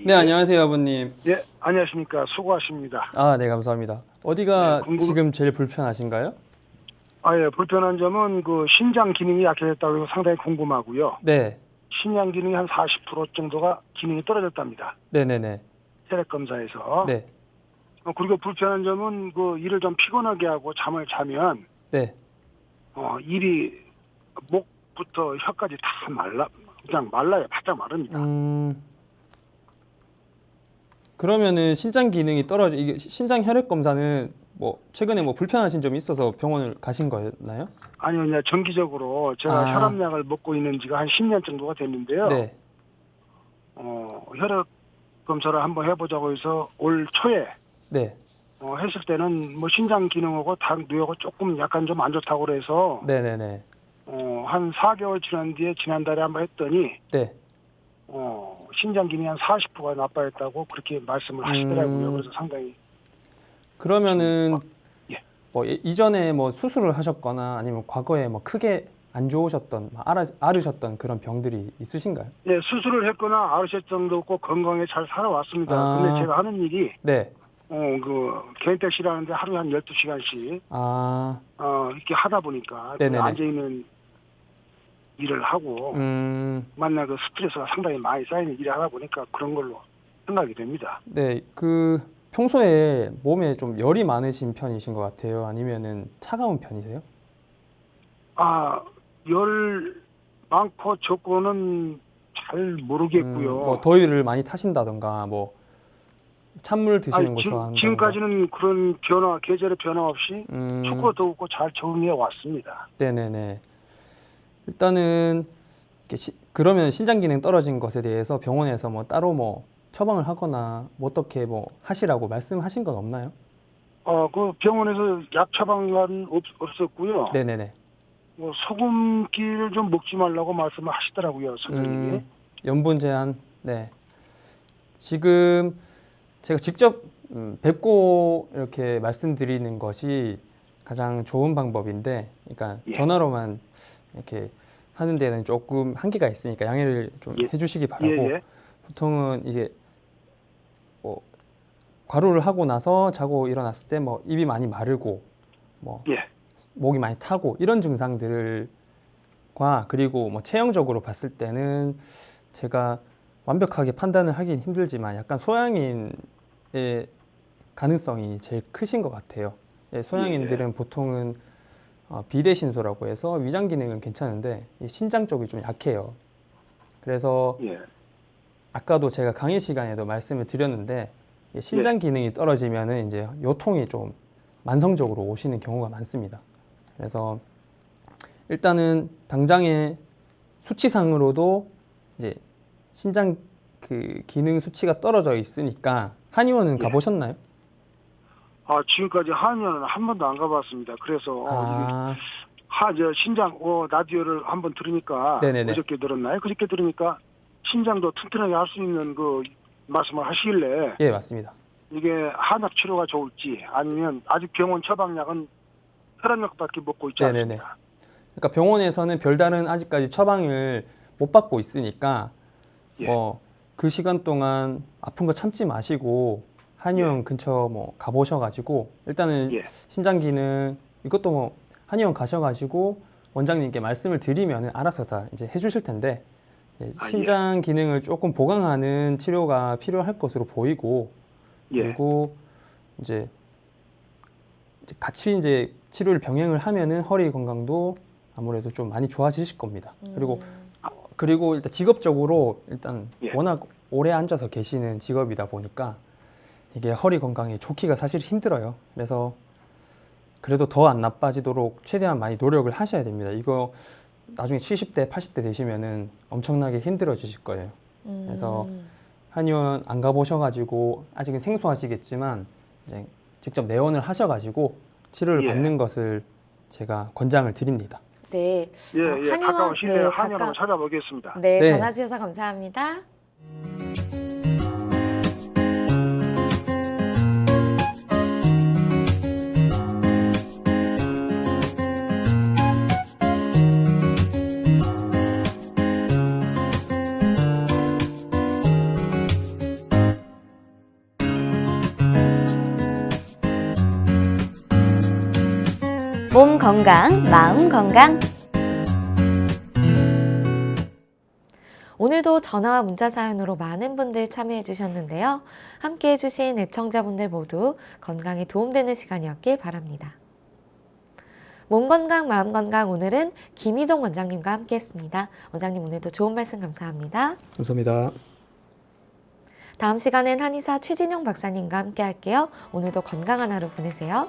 네, 안녕하세요, 아버님.
예, 안녕하십니까? 수고하십니다.
아, 네, 감사합니다. 어디가
네,
지금 제일 불편하신가요?
아, 예, 불편한 점은 그 신장 기능이 약해졌다고 해서 상당히 궁금하고요.
네,
신장 기능이 한 40% 정도가 기능이 떨어졌답니다.
네네네.
혈액 검사에서.
네,
그리고 불편한 점은 그 일을 좀 피곤하게 하고 잠을 자면
네.
입이 목부터 혀까지 다 그냥 말라요. 바짝 마릅니다.
그러면은 신장 기능이 떨어져 이게 신장 혈액 검사는 뭐 최근에 뭐 불편하신 점이 있어서 병원을 가신 거였나요?
아니요, 그냥 정기적으로 제가
아.
혈압약을 먹고 있는 지가 한 10년 정도가 됐는데요.
네.
혈액 검사를 한번 해보자고 해서 올 초에
네.
했을 때는 뭐 신장 기능하고 당 뇌하고 조금 약간 좀 안 좋다고 그래서
네네네.
한 4개월 지난 뒤에 지난달에 한번 했더니
네.
신장 기능이 한 40%가 나빠졌다고 그렇게 말씀을 하시더라고요. 그래서 상당히
그러면은
예.
뭐 이전에 뭐 수술을 하셨거나 아니면 과거에 뭐 크게 안 좋으셨던 앓으셨던 그런 병들이 있으신가요?
네, 수술을 했거나 아르셋 정도 없고 건강에 잘 살아왔습니다.
아.
근데 제가 하는 일이
네.
그 개인택시를 하는데 하루에 한 12시간씩
아.
이렇게 하다 보니까
네네네.
앉아 있는 일을 하고 만나 그 스트레스가 상당히 많이 쌓이는 일을 하다 보니까 그런 걸로 생각이 됩니다.
네. 그 평소에 몸에 좀 열이 많으신 편이신 것 같아요. 아니면은 차가운 편이세요?
열 많고 적고는 잘 모르겠고요.
뭐 더위를 많이 타신다던가 뭐 찬물 드시는 거 좋아한다던가.
지금까지는 그런 계절의 변화 없이 춥고 더웠고 잘 적응해 왔습니다.
네네네. 일단은 그러면 신장 기능 떨어진 것에 대해서 병원에서 뭐 따로 뭐 처방을 하거나 뭐 어떻게 뭐 하시라고 말씀하신 건 없나요?
그 병원에서 약 처방은 없었고요.
네네네.
뭐 소금기를 좀 먹지 말라고 말씀을 하시더라고요, 선생님이.
염분 제한. 네. 지금 제가 직접 뵙고 이렇게 말씀드리는 것이 가장 좋은 방법인데, 그러니까
예.
전화로만 이렇게 하는 데는 조금 한계가 있으니까 양해를 좀 해주시기 바라고.
예.
보통은 이제 뭐 과로를 하고 나서 자고 일어났을 때 뭐 입이 많이 마르고 뭐
예.
목이 많이 타고 이런 증상들과 그리고 뭐 체형적으로 봤을 때는 제가 완벽하게 판단을 하긴 힘들지만 약간 소양인의 가능성이 제일 크신 것 같아요. 예, 소양인들은 보통은 비대신소라고 해서 위장 기능은 괜찮은데 이 신장 쪽이 좀 약해요. 그래서 아까도 제가 강의 시간에도 말씀을 드렸는데 신장 기능이 떨어지면은 이제 요통이 좀 만성적으로 오시는 경우가 많습니다. 그래서 일단은 당장의 수치상으로도 이제 신장 그 기능 수치가 떨어져 있으니까 한의원은 가보셨나요?
지금까지 한의원은 한 번도 안 가봤습니다. 그래서 신장 라디오를 한번 들으니까
네네네.
그저께 들었나요? 그저께 들으니까 신장도 튼튼하게 할 수 있는 그 말씀을 하시길래
예, 맞습니다.
이게 한약 치료가 좋을지 아니면 아직 병원 처방약은 혈압약밖에 먹고 있지
네네네.
않습니다.
그러니까 병원에서는 별다른 아직까지 처방을 못 받고 있으니까 뭐 그 시간 동안 아픈 거 참지 마시고 한의원 근처 뭐 가보셔가지고 일단은 신장 기능 이것도 뭐 한의원 가셔가지고 원장님께 말씀을 드리면 알아서 다 이제 해주실 텐데 신장 기능을 조금 보강하는 치료가 필요할 것으로 보이고 그리고 이제 같이 이제 치료를 병행을 하면은 허리 건강도 아무래도 좀 많이 좋아지실 겁니다. 그리고 일단 직업적으로 일단 워낙 오래 앉아서 계시는 직업이다 보니까 이게 허리 건강에 좋기가 사실 힘들어요. 그래서 그래도 더 안 나빠지도록 최대한 많이 노력을 하셔야 됩니다. 이거 나중에 70대, 80대 되시면은 엄청나게 힘들어지실 거예요. 그래서 한의원 안 가보셔가지고 아직은 생소하시겠지만 이제 직접 내원을 하셔가지고 치료를 받는 것을 제가 권장을 드립니다.
네.
가까운 시내에 한의원 한번 찾아보겠습니다.
네, 전화 주셔서 감사합니다.
몸 건강, 마음 건강.
오늘도 전화와 문자 사연으로 많은 분들 참여해 주셨는데요. 함께 해주신 애청자분들 모두 건강에 도움되는 시간이었길 바랍니다. 몸 건강, 마음 건강 오늘은 김희동 원장님과 함께 했습니다. 원장님 오늘도 좋은 말씀 감사합니다.
감사합니다.
다음 시간엔 한의사 최진영 박사님과 함께 할게요. 오늘도 건강한 하루 보내세요.